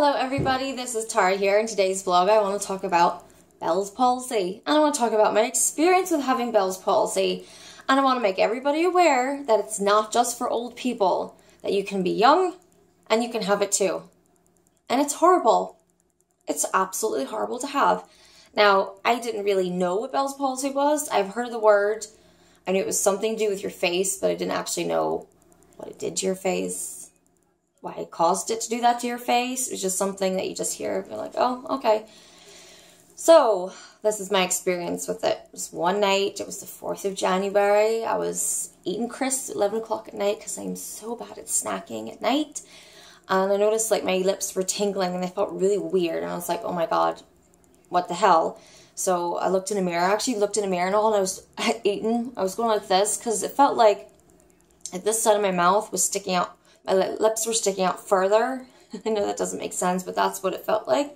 Hello everybody, this is Tara here. In today's vlog I want to talk about Bell's Palsy. And I want to talk about my experience with having Bell's Palsy. And I want to make everybody aware that it's not just for old people. That you can be young and you can have it too. And it's horrible. It's absolutely horrible to have. Now, I didn't really know what Bell's Palsy was. I've heard of the word. I knew it was something to do with your face, but I didn't actually know what it did to your face. Why it caused it to do that to your face. It was just something that you just hear. You're like, oh, okay. So, this is my experience with it. It was one night. It was the 4th of January. I was eating crisps at 11 o'clock at night because I'm so bad at snacking at night. And I noticed like my lips were tingling and they felt really weird. And I was like, oh my God, what the hell? So I looked in a mirror. I actually looked in a mirror and all, and I was eating. I was going like this because it felt like this side of my mouth was sticking out. My lips were sticking out further. I know that doesn't make sense, but that's what it felt like.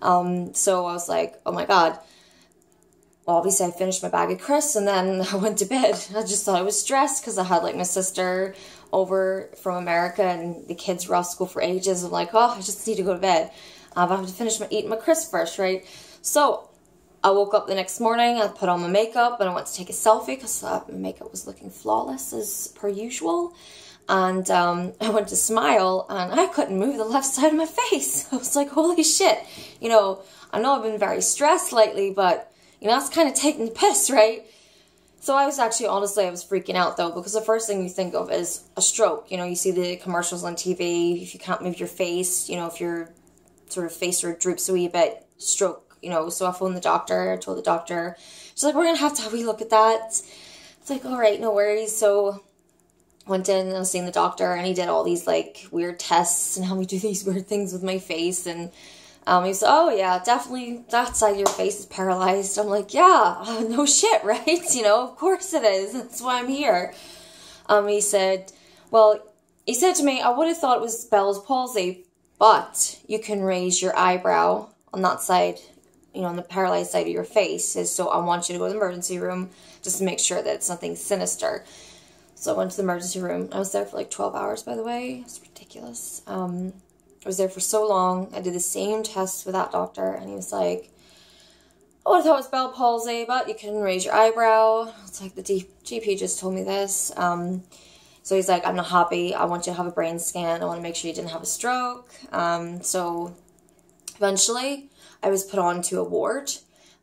So I was like, oh my God. Well, obviously I finished my bag of crisps and then I went to bed. I just thought I was stressed because I had like my sister over from America and the kids were off school for ages. I'm like, oh, I just need to go to bed. But I have to finish eating my crisps first, right? So I woke up the next morning, I put on my makeup and I went to take a selfie because my makeup was looking flawless as per usual. And I went to smile and I couldn't move the left side of my face. I was like, holy shit. You know I've been very stressed lately, but, that's kind of taking the piss, right? So I was actually, honestly, I was freaking out though, because the first thing you think of is a stroke. You see the commercials on TV, if you can't move your face, if your sort of face sort of droops a wee bit, stroke, So I phoned the doctor, I told the doctor. She's like, we're going to have a wee look at that. It's like, all right, no worries. So went in and I was seeing the doctor and he did all these like weird tests and helped me do these weird things with my face. And he said, oh yeah, definitely that side of your face is paralyzed. I'm like, yeah, no shit, right? Of course it is. That's why I'm here. He said to me, I would have thought it was Bell's Palsy, but you can raise your eyebrow on that side, on the paralyzed side of your face. So I want you to go to the emergency room just to make sure that it's nothing sinister. So I went to the emergency room. I was there for like 12 hours, by the way. It's ridiculous. I was there for so long. I did the same test with that doctor, and he was like, oh, I thought it was Bell's Palsy, but you can raise your eyebrow. It's like the GP just told me this. So he's like, I'm not happy. I want you to have a brain scan. I want to make sure you didn't have a stroke. So eventually, I was put onto a ward.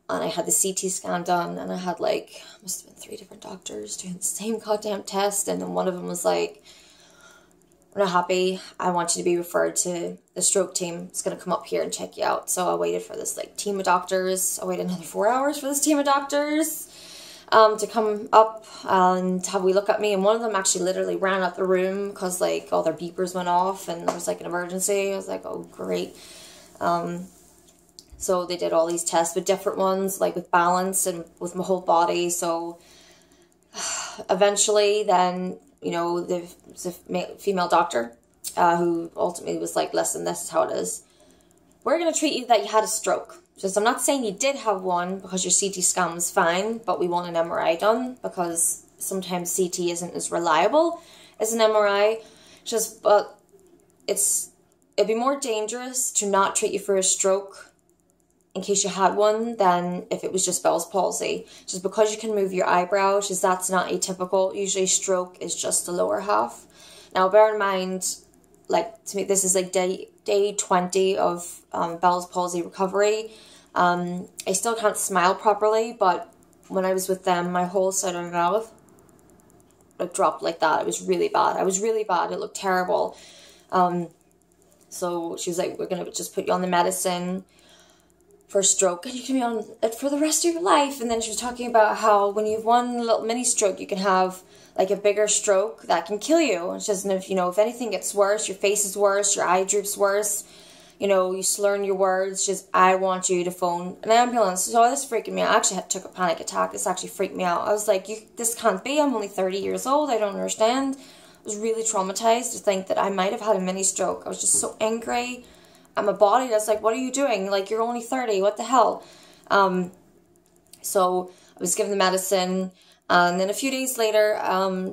And I had the CT scan done, and I had like, must have been 3 different doctors doing the same goddamn test, and then one of them was like, we're not happy, I want you to be referred to the stroke team. It's going to come up here and check you out. So I waited for this like team of doctors. I waited another 4 hours for this team of doctors to come up and have a wee look at me, and one of them actually literally ran out the room because like all their beepers went off and there was like an emergency. I was like, oh great. So they did all these tests with different ones, like with balance and with my whole body. So eventually then, the female doctor who ultimately was like, listen, this is how it is. We're going to treat you that you had a stroke. Just, I'm not saying you did have one because your CT scan was fine, but we want an MRI done because sometimes CT isn't as reliable as an MRI. But it'd be more dangerous to not treat you for a stroke in case you had one, than if it was just Bell's Palsy. Just because you can move your eyebrows, just that's not atypical. Usually stroke is just the lower half. Now bear in mind, like to me, this is like day 20 of Bell's Palsy recovery. I still can't smile properly, but when I was with them, my whole side of my mouth dropped like that. It was really bad. I was really bad. It looked terrible. So she was like, we're going to just put you on the medicine for stroke, and you can be on it for the rest of your life. And then she was talking about how when you have one little mini stroke, you can have like a bigger stroke that can kill you. And she says, if anything gets worse, your face is worse, your eye droops worse, you slur your words, just, I want you to phone an ambulance. So this freaking me out. I actually took a panic attack. This actually freaked me out. I was like, this can't be. I'm only 30 years old. I don't understand. I was really traumatized to think that I might have had a mini stroke. I was just so angry at my body. That's like, what are you doing? Like, you're only 30. What the hell? So I was given the medicine. And then a few days later,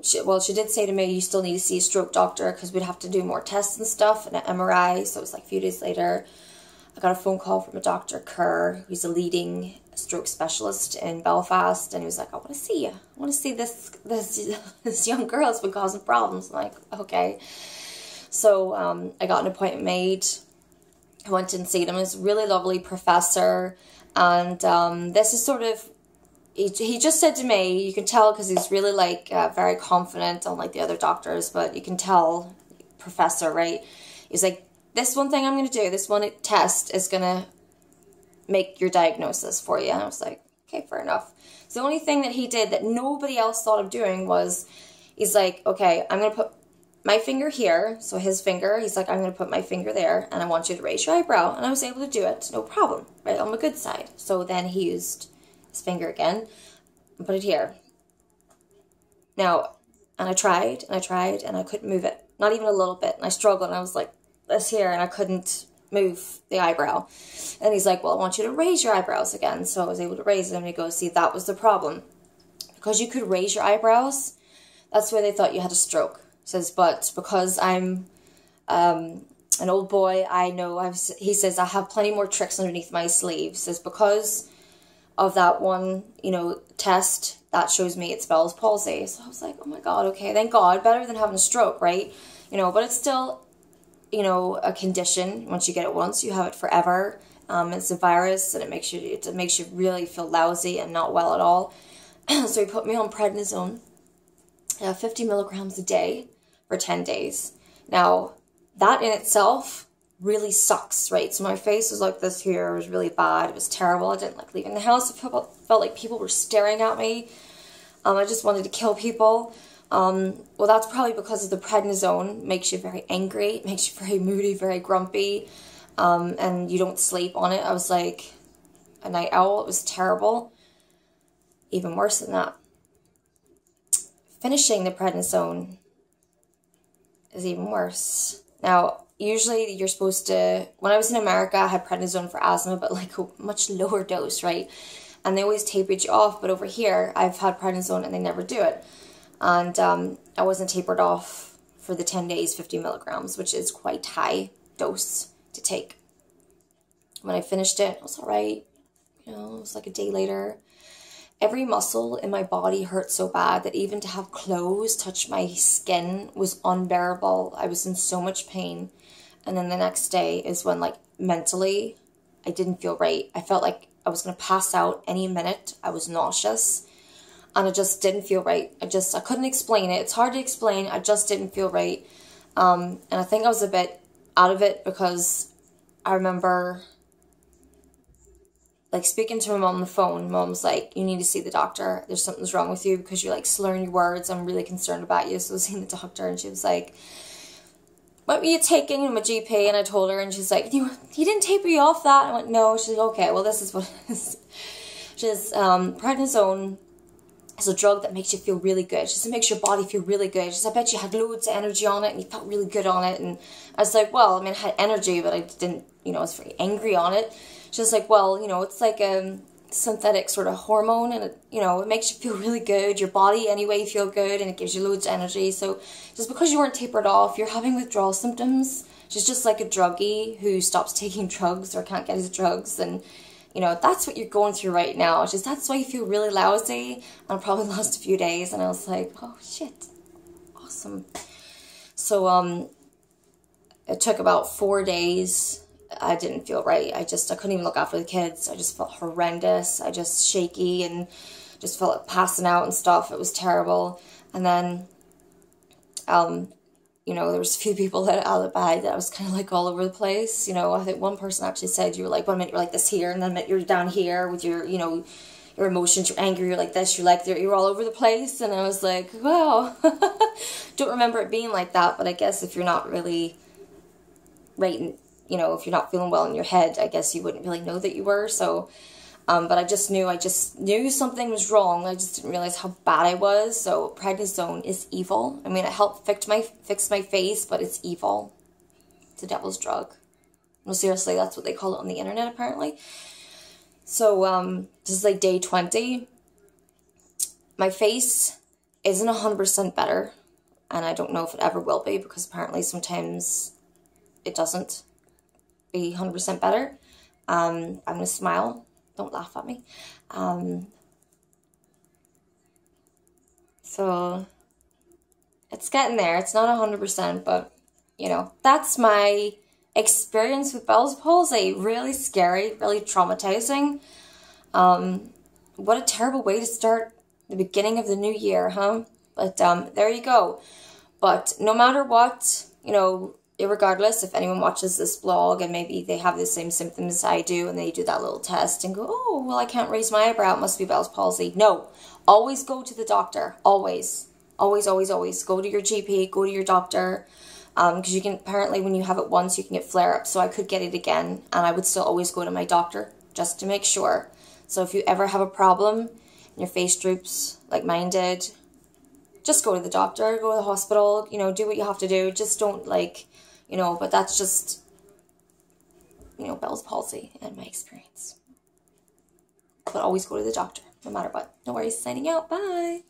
she did say to me, you still need to see a stroke doctor because we'd have to do more tests and stuff and an MRI. So it was like a few days later, I got a phone call from a Dr. Kerr, who's a leading stroke specialist in Belfast. And he was like, I want to see you. I want to see this young girl that's been causing problems. I'm like, okay. So I got an appointment made. I went and seen him. He's a really lovely professor. And this is sort of, he just said to me, you can tell because he's really like very confident, unlike the other doctors, but you can tell, professor, right? He's like, this one thing I'm going to do, this one test is going to make your diagnosis for you. And I was like, okay, fair enough. So the only thing that he did that nobody else thought of doing was, he's like, okay, I'm going to put my finger here. So his finger, he's like, I'm going to put my finger there and I want you to raise your eyebrow. And I was able to do it, no problem, right, on the good side. So then he used his finger again and put it here. Now, and I tried and I couldn't move it, not even a little bit. And I struggled and I was like this here and I couldn't move the eyebrow. And he's like, well, I want you to raise your eyebrows again. So I was able to raise them and he goes, see, that was the problem. Because you could raise your eyebrows, that's where they thought you had a stroke. He says, but because I'm an old boy, I know, he says, I have plenty more tricks underneath my sleeve. He says, because of that one, test, that shows me it's Bell's palsy. So I was like, oh my God, okay, thank God, better than having a stroke, right? But it's still, a condition. Once you get it once, you have it forever. It's a virus and it makes you really feel lousy and not well at all. So he put me on prednisone, 50 milligrams a day for 10 days. Now, that in itself really sucks, right? So my face was like this here. It was really bad. It was terrible. I didn't like leaving the house. I felt like people were staring at me. I just wanted to kill people. Well, that's probably because of the prednisone. Makes you very angry. It makes you very moody, very grumpy. And you don't sleep on it. I was like a night owl. It was terrible. Even worse than that, finishing the prednisone is even worse. Now, usually you're supposed to, when I was in America, I had prednisone for asthma, but like a much lower dose, right? And they always tapered you off, but over here, I've had prednisone and they never do it. And I wasn't tapered off for the 10 days, 50 milligrams, which is quite high dose to take. When I finished it, it was all right. It was like a day later. Every muscle in my body hurt so bad that even to have clothes touch my skin was unbearable. I was in so much pain. And then the next day is when, like, mentally, I didn't feel right. I felt like I was going to pass out any minute. I was nauseous. And I just didn't feel right. I couldn't explain it. It's hard to explain. I just didn't feel right. And I think I was a bit out of it because I remember, like, speaking to my mom on the phone. Mom's like, you need to see the doctor. There's something's wrong with you because you're, like, slurring your words. I'm really concerned about you. So I was seeing the doctor and she was like, what were you taking? My GP. And I told her and she's like, he didn't taper you off that? I went, no. She's like, okay, well, this is what it is. She says, prednisone is a drug that makes you feel really good. She says, it makes your body feel really good. She says, I bet you had loads of energy on it and you felt really good on it. And I was like, well, I mean, I had energy, but I didn't, I was very angry on it. She was like, well, it's like a synthetic sort of hormone and it makes you feel really good. Your body anyway you feel good and it gives you loads of energy. So just because you weren't tapered off, you're having withdrawal symptoms. She's just like a druggie who stops taking drugs or can't get his drugs. And, that's what you're going through right now. She's, that's why you feel really lousy. And I probably lost a few days. And I was like, oh, shit. Awesome. So it took about 4 days. I didn't feel right. I couldn't even look after the kids. I just felt horrendous. I just shaky and just felt like passing out and stuff. It was terrible. And then, there was a few people that alibied that I was kind of like all over the place. I think one person actually said you were like, 1 minute you're like this here and then 1 minute you're down here with your, your emotions, you're angry, you're like this, you're like there, you're all over the place. And I was like, wow. Don't remember it being like that, but I guess if you're not really right in, if you're not feeling well in your head, I guess you wouldn't really know that you were. So, but I just knew something was wrong. I just didn't realize how bad I was. So prednisone is evil. I mean, it helped fix my face, but it's evil. It's a devil's drug. No, seriously, that's what they call it on the internet, apparently. So, this is like day 20. My face isn't 100% better, and I don't know if it ever will be, because apparently sometimes it doesn't be 100% better. I'm going to smile. Don't laugh at me. So it's getting there. It's not 100%, but, you know, that's my experience with Bell's palsy. Really scary, really traumatizing. What a terrible way to start the beginning of the new year, huh? But there you go. But no matter what, you know, irregardless, if anyone watches this vlog and maybe they have the same symptoms as I do, and they do that little test and go, oh, well, I can't raise my eyebrow, it must be Bell's palsy. No, always go to the doctor. Always. Always, always, always. Go to your GP, go to your doctor. Because you can, apparently when you have it once, you can get flare-ups. So I could get it again, and I would still always go to my doctor just to make sure. So if you ever have a problem and your face droops like mine did, just go to the doctor, go to the hospital, you know, do what you have to do. Just don't, like, you know, but that's just, you know, Bell's palsy in my experience. But always go to the doctor, no matter what. No worries, signing out. Bye.